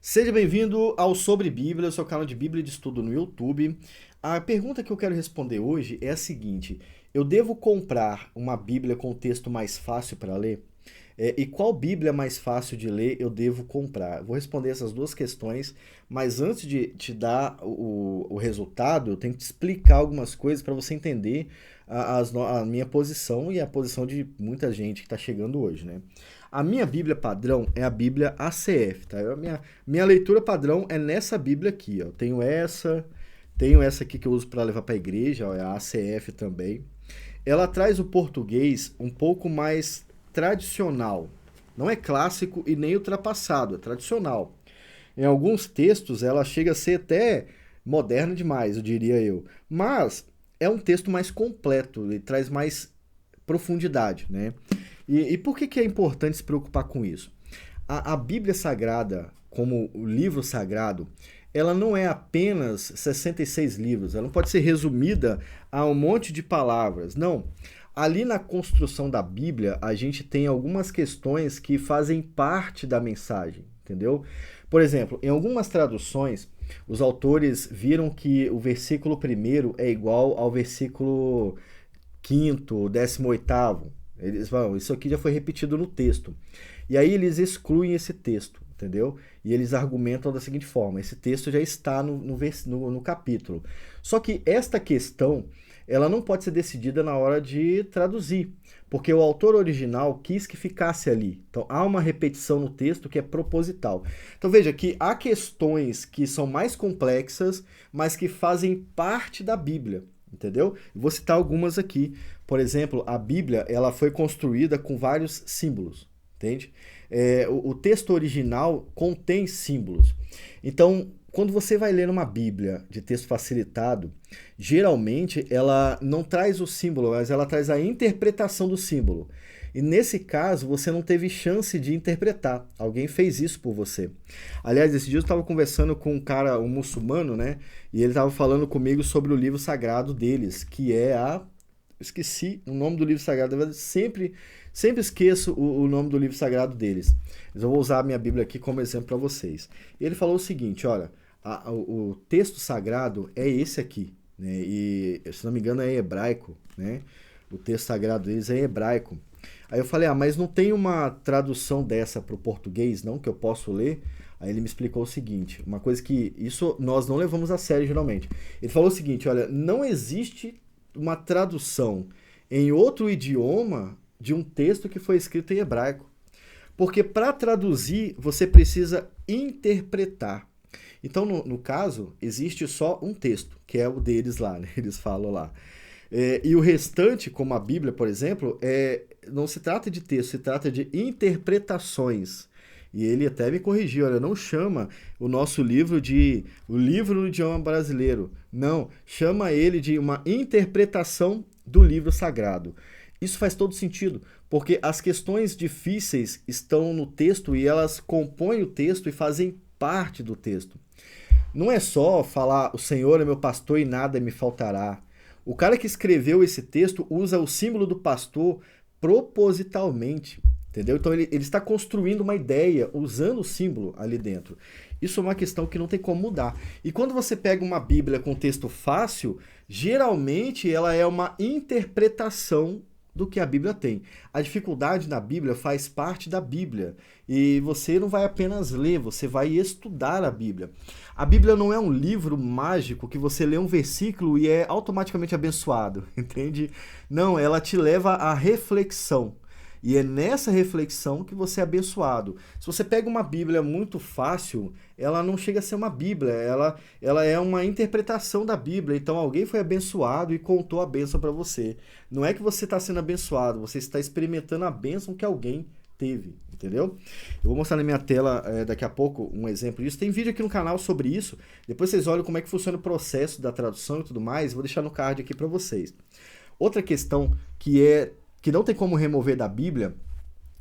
Seja bem-vindo ao Sobre Bíblia, seu canal de Bíblia de estudo no YouTube. A pergunta que eu quero responder hoje é a seguinte: eu devo comprar uma Bíblia com texto mais fácil para ler? E qual Bíblia mais fácil de ler eu devo comprar? Vou responder essas duas questões, mas antes de te dar o resultado, eu tenho que te explicar algumas coisas para você entender a minha posição e a posição de muita gente que está chegando hoje, né? A minha Bíblia padrão é a Bíblia ACF, tá? Minha leitura padrão é nessa Bíblia aqui, ó. Tenho essa aqui que eu uso para levar para a igreja, ó, é a ACF também. Ela traz o português um pouco mais tradicional. Não é clássico e nem ultrapassado, é tradicional. Em alguns textos ela chega a ser até moderna demais, eu diria eu. Mas é um texto mais completo e traz mais profundidade, né? E por que é importante se preocupar com isso? A Bíblia Sagrada, como o livro sagrado, ela não é apenas 66 livros, ela não pode ser resumida a um monte de palavras. Não. Ali na construção da Bíblia, a gente tem algumas questões que fazem parte da mensagem, entendeu? Por exemplo, em algumas traduções, os autores viram que o versículo primeiro é igual ao versículo quinto, 18º. Eles falam, isso aqui já foi repetido no texto. E aí eles excluem esse texto, entendeu? E eles argumentam da seguinte forma: esse texto já está no capítulo. Só que esta questão, ela não pode ser decidida na hora de traduzir, porque o autor original quis que ficasse ali. Então há uma repetição no texto que é proposital. Então veja que há questões que são mais complexas, mas que fazem parte da Bíblia. Entendeu? Vou citar algumas aqui. Por exemplo, a Bíblia ela foi construída com vários símbolos, entende? O texto original contém símbolos. Então, quando você vai ler uma Bíblia de texto facilitado, geralmente ela não traz o símbolo, mas ela traz a interpretação do símbolo. E nesse caso, você não teve chance de interpretar. Alguém fez isso por você. Aliás, esse dia eu estava conversando com um cara, um muçulmano, né? E ele estava falando comigo sobre o livro sagrado deles, que é a... Esqueci o nome do livro sagrado. Sempre esqueço o nome do livro sagrado deles. Mas eu vou usar a minha Bíblia aqui como exemplo para vocês. E ele falou o seguinte, olha, o texto sagrado é esse aqui, né? E, se não me engano, é em hebraico, né? O texto sagrado deles é em hebraico. Aí eu falei, mas não tem uma tradução dessa para o português, não, que eu posso ler? Aí ele me explicou o seguinte, uma coisa que isso nós não levamos a sério geralmente. Ele falou o seguinte, olha, não existe uma tradução em outro idioma de um texto que foi escrito em hebraico. Porque para traduzir, você precisa interpretar. Então, no caso, existe só um texto, que é o deles lá, né? Eles falam lá. E o restante, como a Bíblia, por exemplo, não se trata de texto, se trata de interpretações. E ele até me corrigiu, olha, não chama o nosso livro de o livro no idioma brasileiro. Não, chama ele de uma interpretação do livro sagrado. Isso faz todo sentido, porque as questões difíceis estão no texto e elas compõem o texto e fazem parte do texto. Não é só falar o Senhor é meu pastor e nada me faltará. O cara que escreveu esse texto usa o símbolo do pastor propositalmente, entendeu? Então ele está construindo uma ideia usando o símbolo ali dentro. Isso é uma questão que não tem como mudar. E quando você pega uma Bíblia com texto fácil, geralmente ela é uma interpretação do que a Bíblia tem. A dificuldade na Bíblia faz parte da Bíblia. E você não vai apenas ler, você vai estudar a Bíblia. A Bíblia não é um livro mágico que você lê um versículo e é automaticamente abençoado, entende? Não, ela te leva à reflexão. E é nessa reflexão que você é abençoado. Se você pega uma Bíblia muito fácil, ela não chega a ser uma Bíblia, ela é uma interpretação da Bíblia. Então alguém foi abençoado e contou a bênção para você. Não é que você está sendo abençoado, você está experimentando a bênção que alguém teve, entendeu? Eu vou mostrar na minha tela daqui a pouco um exemplo disso. Tem vídeo aqui no canal sobre isso. Depois vocês olham como é que funciona o processo da tradução e tudo mais. Vou deixar no card aqui para vocês. Outra questão que não tem como remover da Bíblia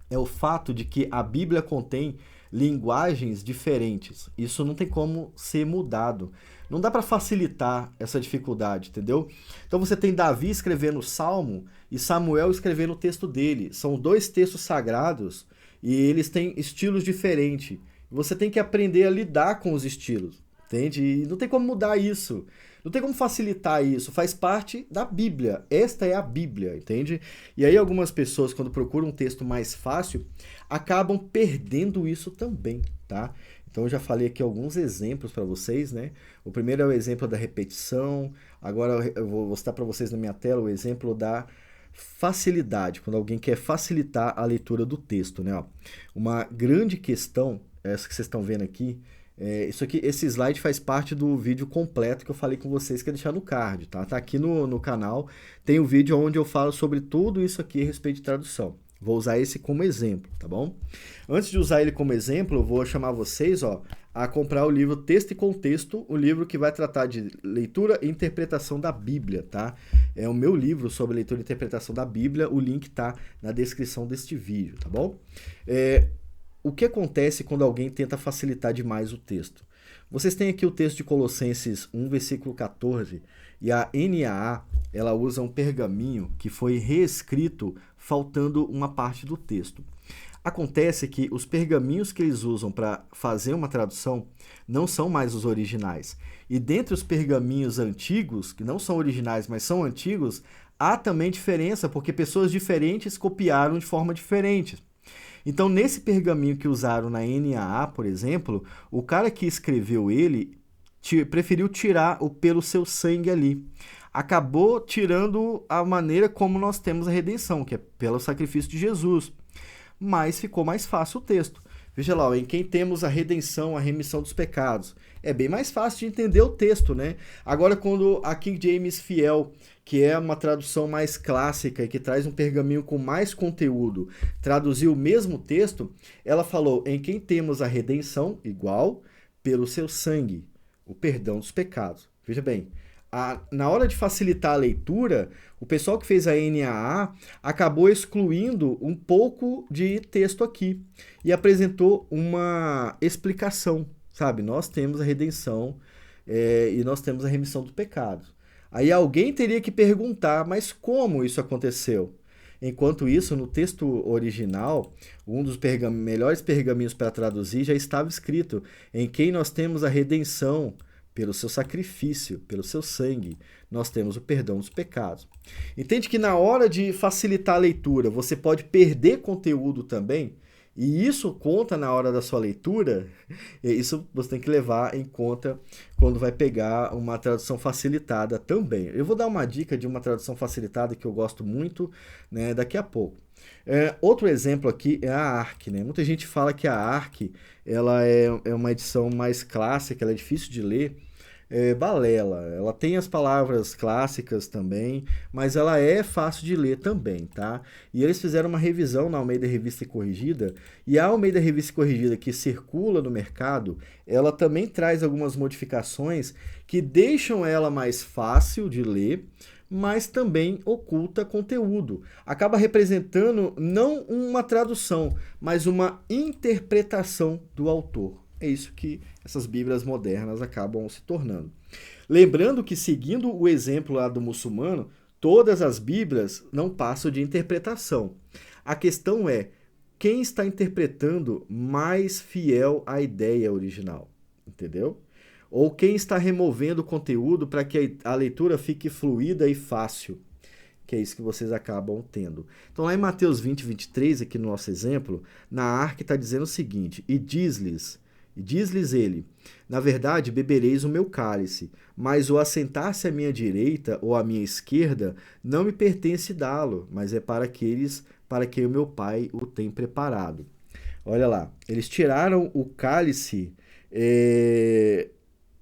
é o fato de que a Bíblia contém linguagens diferentes. Isso não tem como ser mudado. Não dá para facilitar essa dificuldade, entendeu? Então você tem Davi escrevendo o Salmo e Samuel escrevendo o texto dele. São dois textos sagrados e eles têm estilos diferentes. Você tem que aprender a lidar com os estilos, entende? E não tem como mudar isso. Não tem como facilitar isso. Faz parte da Bíblia. Esta é a Bíblia, entende? E aí algumas pessoas, quando procuram um texto mais fácil, acabam perdendo isso também, tá? Então eu já falei aqui alguns exemplos para vocês, né? O primeiro é o exemplo da repetição. Agora eu vou mostrar para vocês na minha tela o exemplo da facilidade, quando alguém quer facilitar a leitura do texto, né? Ó, uma grande questão, essa que vocês estão vendo aqui, esse slide faz parte do vídeo completo que eu falei com vocês, que é deixar no card, tá? Tá aqui no canal, tem o vídeo onde eu falo sobre tudo isso aqui a respeito de tradução. Vou usar esse como exemplo, tá bom? Antes de usar ele como exemplo, eu vou chamar vocês, ó, a comprar o livro Texto e Contexto, o livro que vai tratar de leitura e interpretação da Bíblia, tá? É o meu livro sobre leitura e interpretação da Bíblia, o link tá na descrição deste vídeo, tá bom? O que acontece quando alguém tenta facilitar demais o texto? Vocês têm aqui o texto de Colossenses 1, versículo 14, e a NAA, ela usa um pergaminho que foi reescrito faltando uma parte do texto. Acontece que os pergaminhos que eles usam para fazer uma tradução não são mais os originais. E dentre os pergaminhos antigos, que não são originais, mas são antigos, há também diferença, porque pessoas diferentes copiaram de forma diferente. Então, nesse pergaminho que usaram na NAA, por exemplo, o cara que escreveu ele preferiu tirar o pelo seu sangue ali. Acabou tirando a maneira como nós temos a redenção, que é pelo sacrifício de Jesus. Mas ficou mais fácil o texto. Veja lá, em quem temos a redenção, a remissão dos pecados. É bem mais fácil de entender o texto, né? Agora, quando a King James Fiel, que é uma tradução mais clássica e que traz um pergaminho com mais conteúdo, traduziu o mesmo texto, ela falou, em quem temos a redenção, igual, pelo seu sangue, o perdão dos pecados. Veja bem, na hora de facilitar a leitura, o pessoal que fez a NAA acabou excluindo um pouco de texto aqui e apresentou uma explicação, sabe? Nós temos a redenção e nós temos a remissão dos pecados. Aí alguém teria que perguntar, mas como isso aconteceu? Enquanto isso, no texto original, um dos melhores pergaminhos para traduzir já estava escrito em quem nós temos a redenção, pelo seu sacrifício, pelo seu sangue, nós temos o perdão dos pecados. Entende que na hora de facilitar a leitura, você pode perder conteúdo também? E isso conta na hora da sua leitura? Isso você tem que levar em conta quando vai pegar uma tradução facilitada também. Eu vou dar uma dica de uma tradução facilitada que eu gosto muito, né, daqui a pouco. Outro exemplo aqui é a ARC, né? Muita gente fala que a ARC ela é uma edição mais clássica, ela é difícil de ler, balela. Ela tem as palavras clássicas também, mas ela é fácil de ler também, tá? E eles fizeram uma revisão na Almeida Revista e Corrigida, e a Almeida Revista e Corrigida que circula no mercado, ela também traz algumas modificações que deixam ela mais fácil de ler, mas também oculta conteúdo. Acaba representando não uma tradução, mas uma interpretação do autor. É isso que essas Bíblias modernas acabam se tornando. Lembrando que, seguindo o exemplo lá do muçulmano, todas as Bíblias não passam de interpretação. A questão é, quem está interpretando mais fiel à ideia original? Entendeu? Ou quem está removendo o conteúdo para que a leitura fique fluida e fácil, que é isso que vocês acabam tendo. Então, lá em Mateus 20, 23, aqui no nosso exemplo, na ARC está dizendo o seguinte, e diz-lhes ele, na verdade, bebereis o meu cálice, mas o assentar-se à minha direita ou à minha esquerda não me pertence dá-lo, mas é para aqueles para quem o meu Pai o tem preparado. Olha lá, eles tiraram o cálice...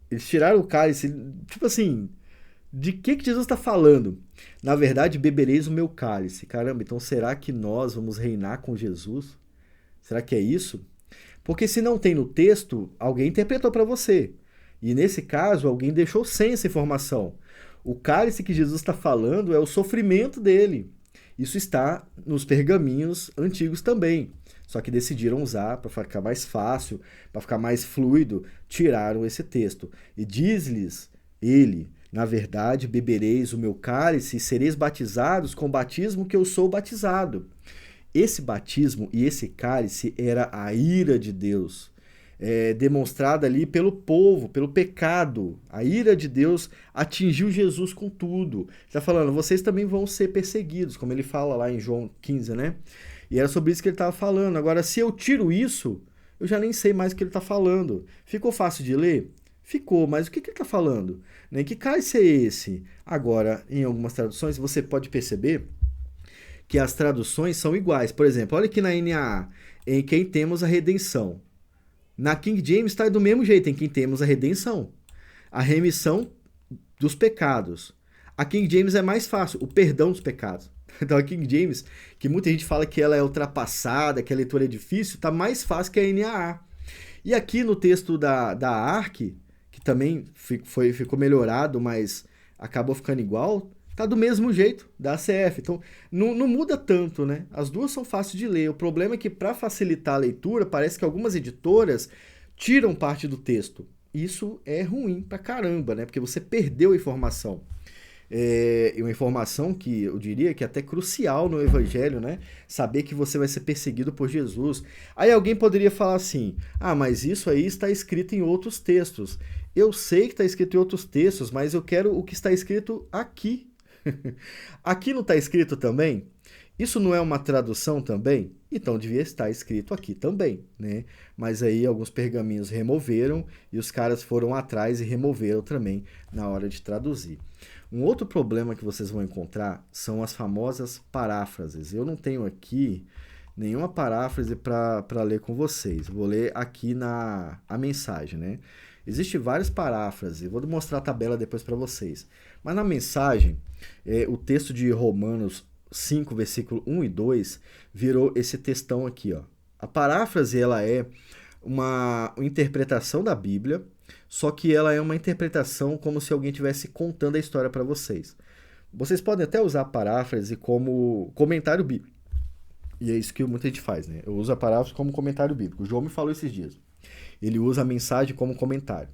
Eles tiraram o cálice, tipo assim, de que Jesus está falando? Na verdade, bebereis o meu cálice. Caramba, então será que nós vamos reinar com Jesus? Será que é isso? Porque se não tem no texto, alguém interpretou para você. E nesse caso, alguém deixou sem essa informação. O cálice que Jesus está falando é o sofrimento dele. Isso está nos pergaminhos antigos também. Só que decidiram usar para ficar mais fácil, para ficar mais fluido, tiraram esse texto. E diz-lhes ele, na verdade, bebereis o meu cálice e sereis batizados com o batismo que eu sou batizado. Esse batismo e esse cálice era a ira de Deus. demonstrada ali pelo povo, pelo pecado. A ira de Deus atingiu Jesus com tudo. Está falando, vocês também vão ser perseguidos, como ele fala lá em João 15, né? E era sobre isso que ele estava falando. Agora, se eu tiro isso, eu já nem sei mais o que ele está falando. Ficou fácil de ler? Ficou, mas o que ele está falando? Né? Que cálice é esse? Agora, em algumas traduções, você pode perceber que as traduções são iguais. Por exemplo, olha aqui na NAA, em quem temos a redenção. Na King James está do mesmo jeito, em quem temos a redenção. A remissão dos pecados. A King James é mais fácil, o perdão dos pecados. Então a King James, que muita gente fala que ela é ultrapassada, que a leitura é difícil, está mais fácil que a NAA. E aqui no texto da ARC, que também ficou melhorado, mas acabou ficando igual, tá do mesmo jeito da ACF. Então não muda tanto, né? As duas são fáceis de ler. O problema é que para facilitar a leitura, parece que algumas editoras tiram parte do texto. Isso é ruim pra caramba, né? Porque você perdeu a informação. Uma informação que eu diria que é até crucial no evangelho, né? Saber que você vai ser perseguido por Jesus. Aí alguém poderia falar assim, mas isso aí está escrito em outros textos. Eu sei que está escrito em outros textos, mas eu quero o que está escrito aqui. Aqui não está escrito também? Isso não é uma tradução também? Então devia estar escrito aqui também, né? Mas aí alguns pergaminhos removeram e os caras foram atrás e removeram também na hora de traduzir. Um outro problema que vocês vão encontrar são as famosas paráfrases. Eu não tenho aqui nenhuma paráfrase para ler com vocês. Vou ler aqui a mensagem, né? Existem várias paráfrases. Vou mostrar a tabela depois para vocês. Mas na mensagem, o texto de Romanos 5, versículo 1 e 2, virou esse textão aqui, ó. A paráfrase, ela é uma interpretação da Bíblia, só que ela é uma interpretação como se alguém estivesse contando a história para vocês. Vocês podem até usar a paráfrase como comentário bíblico. E é isso que muita gente faz, né? Eu uso a paráfrase como comentário bíblico. O João me falou esses dias. Ele usa a mensagem como comentário.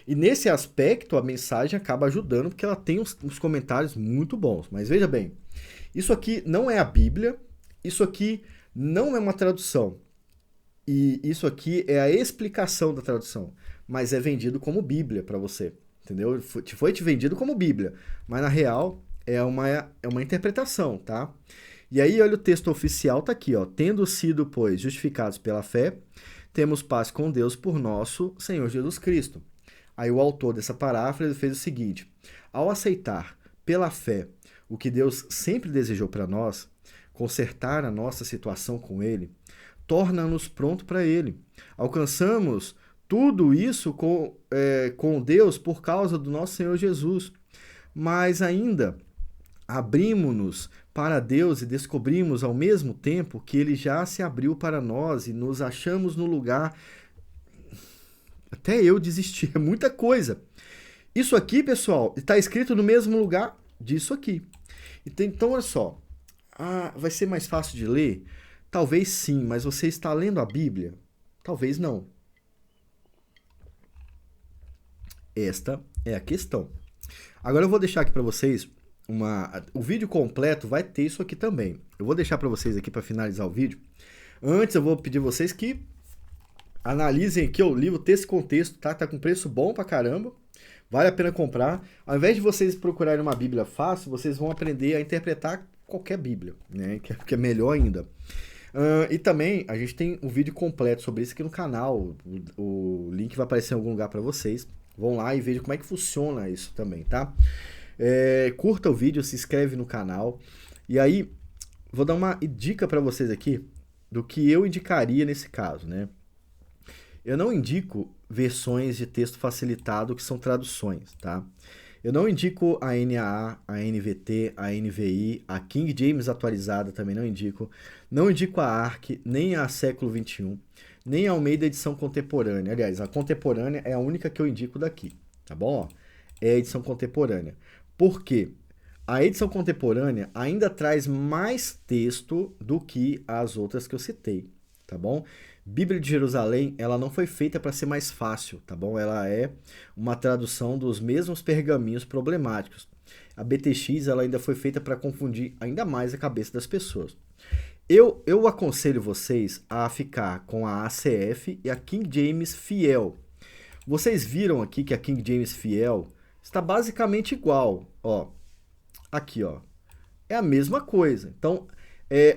E nesse aspecto, a mensagem acaba ajudando, porque ela tem uns comentários muito bons. Mas veja bem, isso aqui não é a Bíblia, isso aqui não é uma tradução. E isso aqui é a explicação da tradução, mas é vendido como Bíblia para você, entendeu? Foi te vendido como Bíblia, mas na real é uma interpretação, tá? E aí, olha o texto oficial, tá aqui, ó. Tendo sido, pois, justificados pela fé, temos paz com Deus por nosso Senhor Jesus Cristo. Aí o autor dessa paráfrase fez o seguinte: ao aceitar pela fé o que Deus sempre desejou para nós, consertar a nossa situação com Ele, torna-nos pronto para Ele. Alcançamos tudo isso com Deus por causa do nosso Senhor Jesus. Mas ainda abrimos-nos para Deus e descobrimos ao mesmo tempo que Ele já se abriu para nós e nos achamos no lugar. Até eu desisti, é muita coisa. Isso aqui, pessoal, está escrito no mesmo lugar disso aqui. Então, olha só. Vai ser mais fácil de ler? Talvez sim, mas você está lendo a Bíblia? Talvez não. Esta é a questão. Agora eu vou deixar aqui para vocês o vídeo completo vai ter isso aqui também. Eu vou deixar para vocês aqui para finalizar o vídeo. Antes eu vou pedir vocês que analisem aqui o livro texto e contexto, tá? Tá com preço bom pra caramba. Vale a pena comprar. Ao invés de vocês procurarem uma Bíblia fácil, vocês vão aprender a interpretar qualquer Bíblia, né? Que é melhor ainda. E também a gente tem um vídeo completo sobre isso aqui no canal. O link vai aparecer em algum lugar para vocês. Vão lá e vejam como é que funciona isso também, tá? Curta o vídeo, se inscreve no canal. E aí, vou dar uma dica para vocês aqui do que eu indicaria nesse caso, né? Eu não indico versões de texto facilitado que são traduções, tá? Eu não indico a NAA, a NVT, a NVI, a King James atualizada também não indico. Não indico a ARC, nem a século XXI, nem a Almeida edição contemporânea. Aliás, a contemporânea é a única que eu indico daqui, tá bom? É a edição contemporânea. Por quê? A edição contemporânea ainda traz mais texto do que as outras que eu citei, tá bom? Bíblia de Jerusalém, ela não foi feita para ser mais fácil, tá bom? Ela é uma tradução dos mesmos pergaminhos problemáticos. A BTX, ela ainda foi feita para confundir ainda mais a cabeça das pessoas. Eu aconselho vocês a ficar com a ACF e a King James Fiel. Vocês viram aqui que a King James Fiel está basicamente igual, ó. Aqui, ó. É a mesma coisa. Então,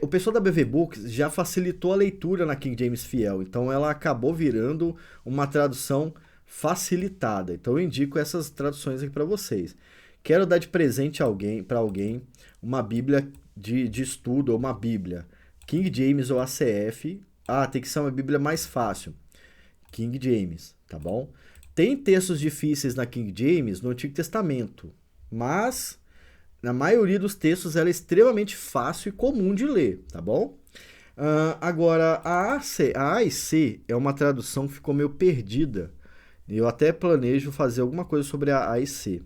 o pessoal da BV Books já facilitou a leitura na King James Fiel. Então, ela acabou virando uma tradução facilitada. Então, eu indico essas traduções aqui para vocês. Quero dar de presente para alguém uma Bíblia de estudo ou uma Bíblia King James ou ACF. Ah, tem que ser uma Bíblia mais fácil. King James, tá bom? Tem textos difíceis na King James no Antigo Testamento, mas na maioria dos textos ela é extremamente fácil e comum de ler, tá bom? Agora, a AIC é uma tradução que ficou meio perdida. Eu até planejo fazer alguma coisa sobre a AIC.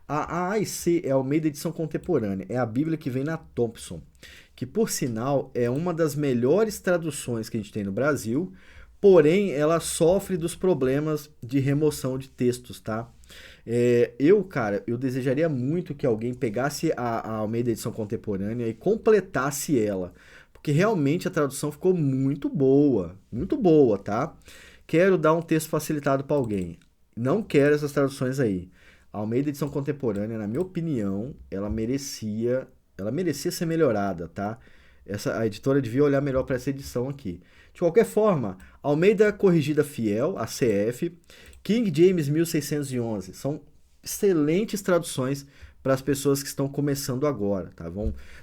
A AIC é a Almeida Edição Contemporânea, é a Bíblia que vem na Thompson, que por sinal é uma das melhores traduções que a gente tem no Brasil, porém ela sofre dos problemas de remoção de textos, tá? Eu desejaria muito que alguém pegasse a Almeida Edição Contemporânea e completasse ela, porque realmente a tradução ficou muito boa, tá? Quero dar um texto facilitado para alguém. Não quero essas traduções aí. A Almeida Edição Contemporânea, na minha opinião, ela merecia ser melhorada, tá? A editora devia olhar melhor para essa edição aqui. De qualquer forma, Almeida Corrigida Fiel, a CF, King James 1611, são excelentes traduções para as pessoas que estão começando agora, tá?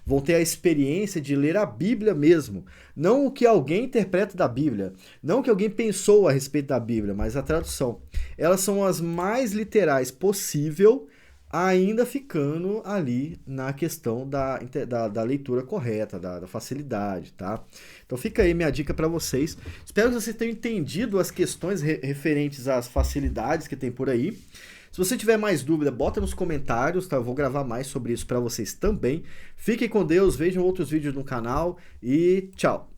Vão ter a experiência de ler a Bíblia mesmo, não o que alguém interpreta da Bíblia, não o que alguém pensou a respeito da Bíblia, mas a tradução. Elas são as mais literais possível, ainda ficando ali na questão da leitura correta, da facilidade, tá? Então fica aí minha dica para vocês. Espero que vocês tenham entendido as questões referentes às facilidades que tem por aí. Se você tiver mais dúvida, bota nos comentários, tá? Eu vou gravar mais sobre isso para vocês também. Fiquem com Deus, vejam outros vídeos no canal e tchau!